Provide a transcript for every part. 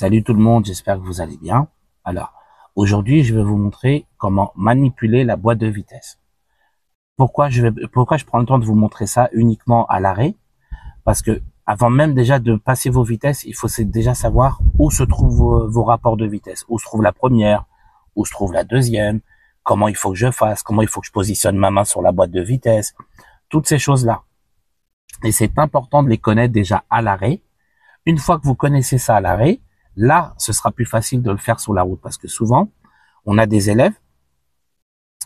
Salut tout le monde, j'espère que vous allez bien. Alors, aujourd'hui, je vais vous montrer comment manipuler la boîte de vitesse. Pourquoi je prends le temps de vous montrer ça uniquement à l'arrêt? Parce que avant même déjà de passer vos vitesses, il faut déjà savoir où se trouvent vos rapports de vitesse. Où se trouve la première, où se trouve la deuxième, comment il faut que je fasse, comment il faut que je positionne ma main sur la boîte de vitesse, toutes ces choses-là. Et c'est important de les connaître déjà à l'arrêt. Une fois que vous connaissez ça à l'arrêt, là, ce sera plus facile de le faire sur la route parce que souvent, on a des élèves,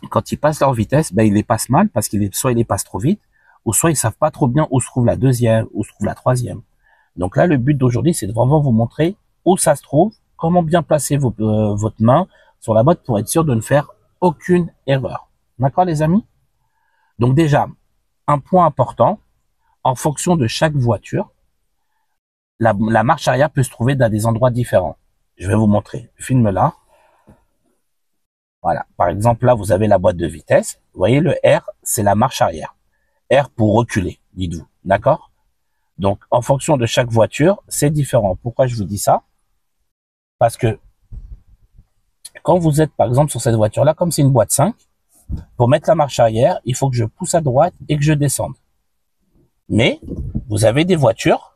quand ils passent leur vitesse, ben, ils les passent mal parce soit ils les passent trop vite, ou soit ils savent pas trop bien où se trouve la deuxième, où se trouve la troisième. Donc là, le but d'aujourd'hui, c'est de vraiment vous montrer où ça se trouve, comment bien placer votre main sur la boîte pour être sûr de ne faire aucune erreur. D'accord, les amis? Donc déjà, un point important, en fonction de chaque voiture, la marche arrière peut se trouver dans des endroits différents. Je vais vous montrer. Filme là. Voilà. Par exemple, là, vous avez la boîte de vitesse. Vous voyez, le R, c'est la marche arrière. R pour reculer, dites-vous. D'accord? Donc, en fonction de chaque voiture, c'est différent. Pourquoi je vous dis ça? Parce que quand vous êtes, par exemple, sur cette voiture-là, comme c'est une boîte 5, pour mettre la marche arrière, il faut que je pousse à droite et que je descende. Mais, vous avez des voitures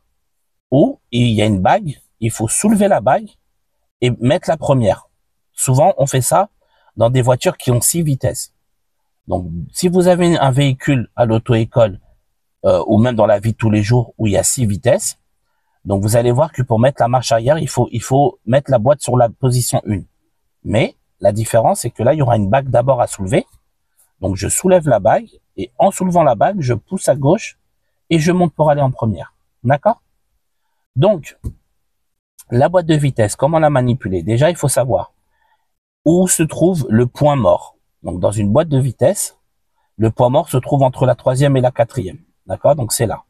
où il y a une bague, il faut soulever la bague et mettre la première. Souvent, on fait ça dans des voitures qui ont 6 vitesses. Donc, si vous avez un véhicule à l'auto-école ou même dans la vie de tous les jours où il y a 6 vitesses, donc vous allez voir que pour mettre la marche arrière, il faut mettre la boîte sur la position 1. Mais la différence, c'est que là, il y aura une bague d'abord à soulever. Donc, je soulève la bague et en soulevant la bague, je pousse à gauche et je monte pour aller en première. D'accord? Donc, la boîte de vitesse, comment la manipuler? Déjà, il faut savoir où se trouve le point mort. Donc, dans une boîte de vitesse, le point mort se trouve entre la troisième et la quatrième. D'accord? Donc, c'est là.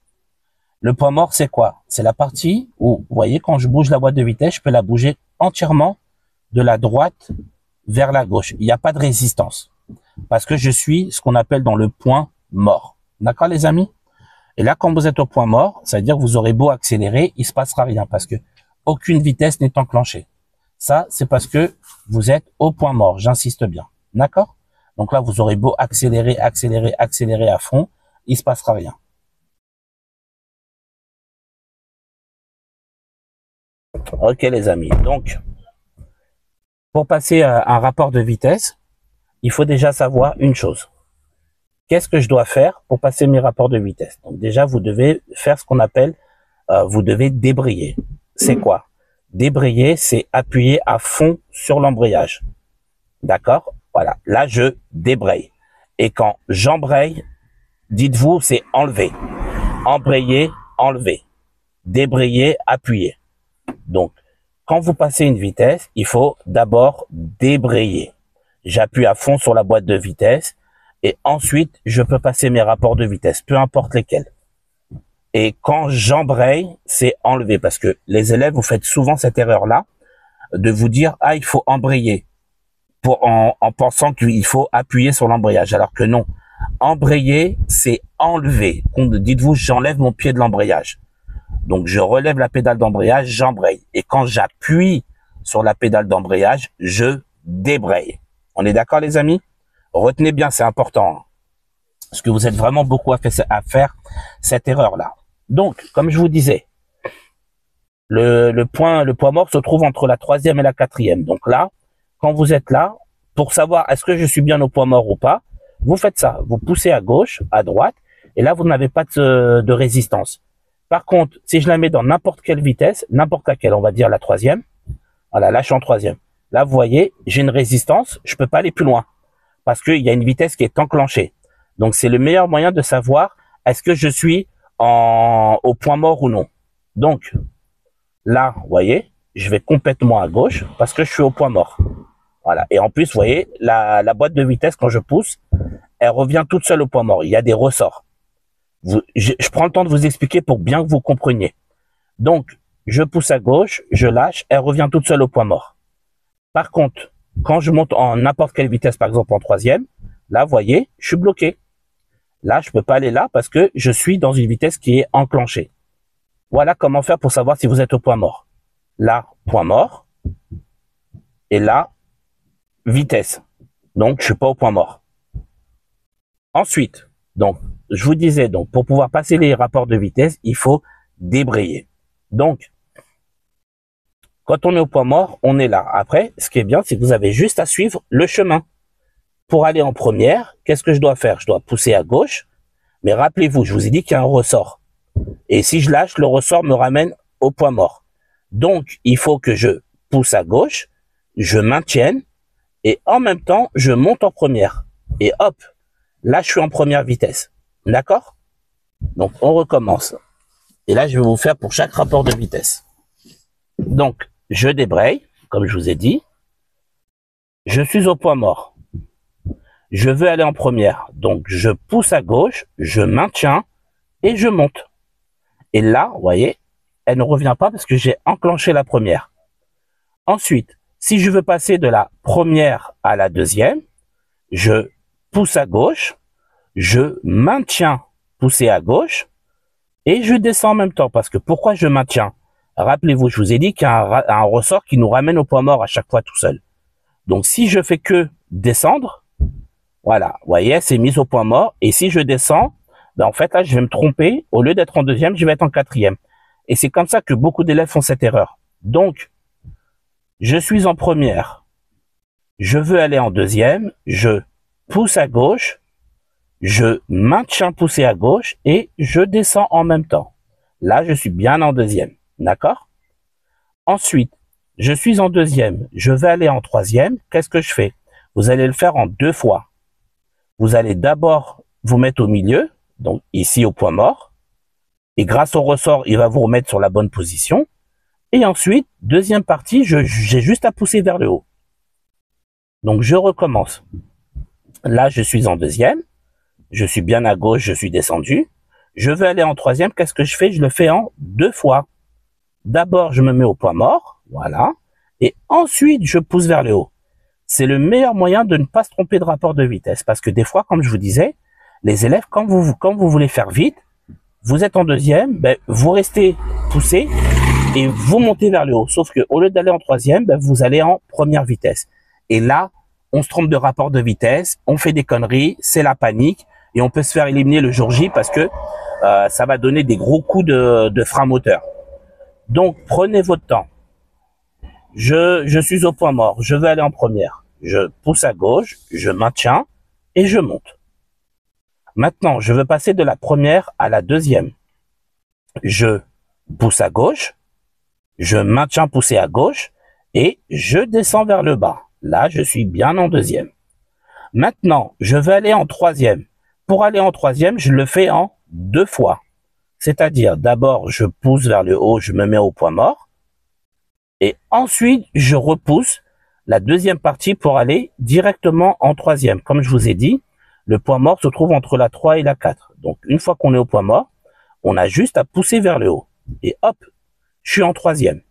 Le point mort, c'est quoi? C'est la partie où, vous voyez, quand je bouge la boîte de vitesse, je peux la bouger entièrement de la droite vers la gauche. Il n'y a pas de résistance. Parce que je suis ce qu'on appelle dans le point mort. D'accord, les amis? Et là, quand vous êtes au point mort, ça veut dire que vous aurez beau accélérer, il se passera rien parce que aucune vitesse n'est enclenchée. Ça, c'est parce que vous êtes au point mort. J'insiste bien. D'accord? Donc là, vous aurez beau accélérer, accélérer, accélérer à fond, il se passera rien. Ok, les amis. Donc, pour passer à un rapport de vitesse, il faut déjà savoir une chose. Qu'est-ce que je dois faire pour passer mes rapports de vitesse? Donc déjà, vous devez faire ce qu'on appelle, vous devez débrayer. C'est quoi? Débrayer, c'est appuyer à fond sur l'embrayage. D'accord? Voilà. Là, je débraye. Et quand j'embraye, dites-vous, c'est enlever. Embrayer, enlever. Débrayer, appuyer. Donc, quand vous passez une vitesse, il faut d'abord débrayer. J'appuie à fond sur la boîte de vitesse et ensuite, je peux passer mes rapports de vitesse, peu importe lesquels. Et quand j'embraye, c'est enlever parce que les élèves, vous faites souvent cette erreur-là de vous dire, ah, il faut embrayer en pensant qu'il faut appuyer sur l'embrayage, alors que non. Embrayer, c'est enlever. Dites-vous, j'enlève mon pied de l'embrayage. Donc, je relève la pédale d'embrayage, j'embraye. Et quand j'appuie sur la pédale d'embrayage, je débraye. On est d'accord, les amis? Retenez bien, c'est important. Parce que vous êtes vraiment beaucoup à faire cette erreur-là. Donc, comme je vous disais, le point mort se trouve entre la troisième et la quatrième. Donc là, quand vous êtes là, pour savoir est-ce que je suis bien au point mort ou pas, vous faites ça. Vous poussez à gauche, à droite, et là, vous n'avez pas de résistance. Par contre, si je la mets dans n'importe quelle vitesse, n'importe laquelle, on va dire la troisième, voilà, là, je suis en troisième. Là, vous voyez, j'ai une résistance, je peux pas aller plus loin parce qu'il y a une vitesse qui est enclenchée. Donc, c'est le meilleur moyen de savoir est-ce que je suis au point mort ou non. Donc, là, vous voyez, je vais complètement à gauche parce que je suis au point mort. Voilà. Et en plus, vous voyez, la boîte de vitesse, quand je pousse, elle revient toute seule au point mort. Il y a des ressorts. Je prends le temps de vous expliquer pour bien que vous compreniez. Donc, je pousse à gauche, je lâche, elle revient toute seule au point mort. Par contre, quand je monte en n'importe quelle vitesse, par exemple en troisième, là, vous voyez, je suis bloqué. Là, je peux pas aller là parce que je suis dans une vitesse qui est enclenchée. Voilà comment faire pour savoir si vous êtes au point mort. là, point mort. Et là, vitesse. Donc, je suis pas au point mort. Ensuite, donc, je vous disais, donc, pour pouvoir passer les rapports de vitesse, il faut débrayer. Donc, quand on est au point mort, on est là. Après, ce qui est bien, c'est que vous avez juste à suivre le chemin. Pour aller en première, qu'est-ce que je dois faire? Je dois pousser à gauche. Mais rappelez-vous, je vous ai dit qu'il y a un ressort. Et si je lâche, le ressort me ramène au point mort. Donc, il faut que je pousse à gauche, je maintienne, et en même temps, je monte en première. Et hop, là, je suis en première vitesse. D'accord? Donc, on recommence. Et là, je vais vous faire pour chaque rapport de vitesse. Donc, je débraye, comme je vous ai dit. Je suis au point mort. Je veux aller en première. Donc, je pousse à gauche, je maintiens et je monte. Et là, vous voyez, elle ne revient pas parce que j'ai enclenché la première. Ensuite, si je veux passer de la première à la deuxième, je pousse à gauche, je maintiens pousser à gauche et je descends en même temps. Parce que pourquoi je maintiens? Rappelez-vous, je vous ai dit qu'il y a un ressort qui nous ramène au point mort à chaque fois tout seul. Donc, si je fais que descendre, voilà, vous voyez, c'est mis au point mort. Et si je descends, ben en fait, là, je vais me tromper. Au lieu d'être en deuxième, je vais être en quatrième. Et c'est comme ça que beaucoup d'élèves font cette erreur. Donc, je suis en première. Je veux aller en deuxième. Je pousse à gauche. Je maintiens pousser à gauche et je descends en même temps. Là, je suis bien en deuxième. D'accord? Ensuite, je suis en deuxième. Je vais aller en troisième. Qu'est-ce que je fais? Vous allez le faire en 2 fois. Vous allez d'abord vous mettre au milieu, donc ici au point mort. Et grâce au ressort, il va vous remettre sur la bonne position. Et ensuite, deuxième partie, j'ai juste à pousser vers le haut. Donc, je recommence. Là, je suis en deuxième. Je suis bien à gauche, je suis descendu. Je veux aller en troisième. Qu'est-ce que je fais? Je le fais en 2 fois. D'abord, je me mets au point mort. Voilà. Et ensuite, je pousse vers le haut. C'est le meilleur moyen de ne pas se tromper de rapport de vitesse. Parce que des fois, comme je vous disais, les élèves, quand vous voulez faire vite, vous êtes en deuxième, ben, vous restez poussé et vous montez vers le haut. Sauf que au lieu d'aller en troisième, ben, vous allez en première vitesse. Et là, on se trompe de rapport de vitesse, on fait des conneries, c'est la panique et on peut se faire éliminer le jour J parce que ça va donner des gros coups de frein moteur. Donc, prenez votre temps. Je suis au point mort, je veux aller en première. Je pousse à gauche, je maintiens et je monte. Maintenant, je veux passer de la première à la deuxième. Je pousse à gauche, je maintiens pousser à gauche et je descends vers le bas. Là, je suis bien en deuxième. Maintenant, je veux aller en troisième. Pour aller en troisième, je le fais en 2 fois. C'est-à-dire, d'abord, je pousse vers le haut, je me mets au point mort. Et ensuite, je repousse la deuxième partie pour aller directement en troisième. Comme je vous ai dit, le point mort se trouve entre la 3 et la 4. Donc, une fois qu'on est au point mort, on a juste à pousser vers le haut. Et hop, je suis en troisième.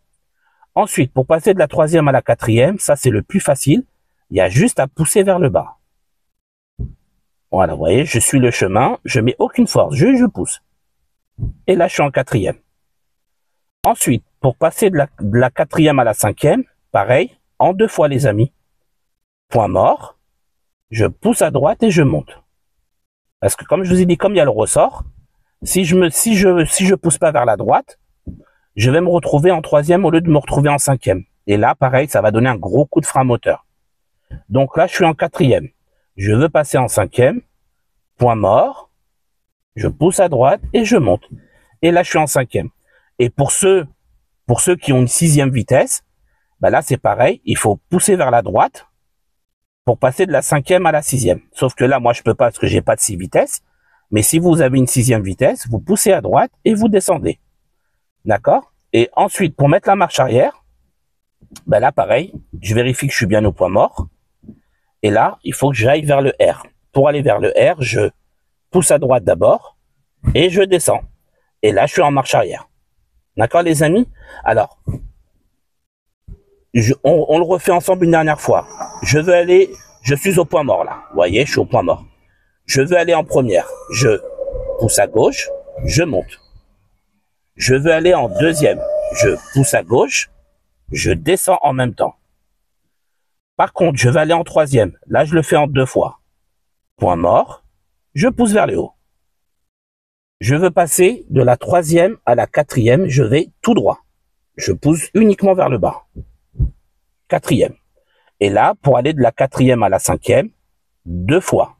Ensuite, pour passer de la troisième à la quatrième, ça c'est le plus facile. Il y a juste à pousser vers le bas. Voilà, vous voyez, je suis le chemin, je mets aucune force, je pousse. Et là, je suis en quatrième. Ensuite, pour passer de la quatrième à la cinquième, pareil, en 2 fois les amis. Point mort, je pousse à droite et je monte. Parce que comme je vous ai dit, comme il y a le ressort, si je pousse pas vers la droite, je vais me retrouver en troisième au lieu de me retrouver en cinquième. Et là, pareil, ça va donner un gros coup de frein moteur. Donc là, je suis en quatrième. Je veux passer en cinquième. Point mort. Je pousse à droite et je monte. Et là, je suis en cinquième. Et pour ceux qui ont une 6e vitesse, ben là, c'est pareil. Il faut pousser vers la droite pour passer de la 5e à la 6e. Sauf que là, moi, je peux pas parce que j'ai pas de 6 vitesses. Mais si vous avez une 6e vitesse, vous poussez à droite et vous descendez. D'accord? Et ensuite, pour mettre la marche arrière, ben là, pareil, je vérifie que je suis bien au point mort. Et là, il faut que j'aille vers le R. Pour aller vers le R, je pousse à droite d'abord et je descends. Et là, je suis en marche arrière. D'accord, les amis? Alors, on le refait ensemble une dernière fois. Je suis au point mort là. Vous voyez, je suis au point mort. Je veux aller en première. Je pousse à gauche, je monte. Je veux aller en deuxième. Je pousse à gauche, je monte. Je veux aller en troisième. Je pousse à gauche, je maintiens. Et je descends. Et là, je suis en deuxième. D'accord? Et ensuite, pour passer de la quatrième à la cinquième, pareil, il faut pousser vers le haut. Et hop, je suis en troisième. Ensuite, pour passer de la cinquième à la sixième, je pousse à droite et je monte. Je veux aller en deuxième. Je pousse à gauche, je je descends en même temps. Par contre, je vais aller en troisième. Là, je le fais en 2 fois. Point mort, je pousse vers le haut. Je veux passer de la troisième à la quatrième, je vais tout droit. Je pousse uniquement vers le bas. Quatrième. Et là, pour aller de la quatrième à la cinquième, 2 fois.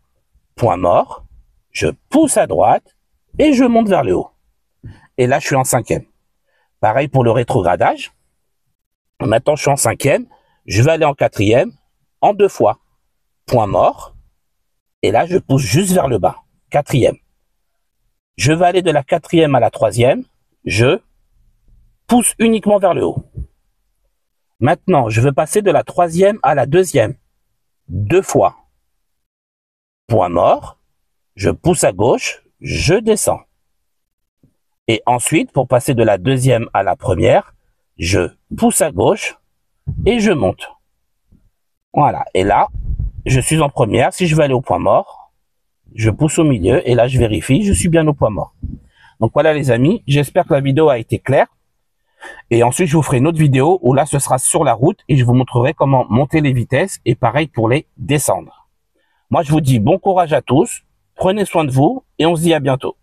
Point mort, je pousse à droite et je monte vers le haut. Et là, je suis en cinquième. Pareil pour le rétrogradage. Maintenant, je suis en cinquième. Je vais aller en quatrième en 2 fois. Point mort. Et là, je pousse juste vers le bas. Quatrième. Je vais aller de la quatrième à la troisième. Je pousse uniquement vers le haut. Maintenant, je veux passer de la troisième à la deuxième. 2 fois. Point mort. Je pousse à gauche. Je descends. Et ensuite, pour passer de la deuxième à la première, je pousse à gauche et je monte. Voilà. Et là, je suis en première. Si je veux aller au point mort, je pousse au milieu et là, je vérifie, je suis bien au point mort. Donc voilà les amis, j'espère que la vidéo a été claire. Et ensuite, je vous ferai une autre vidéo où là, ce sera sur la route et je vous montrerai comment monter les vitesses et pareil pour les descendre. Moi, je vous dis bon courage à tous, prenez soin de vous et on se dit à bientôt.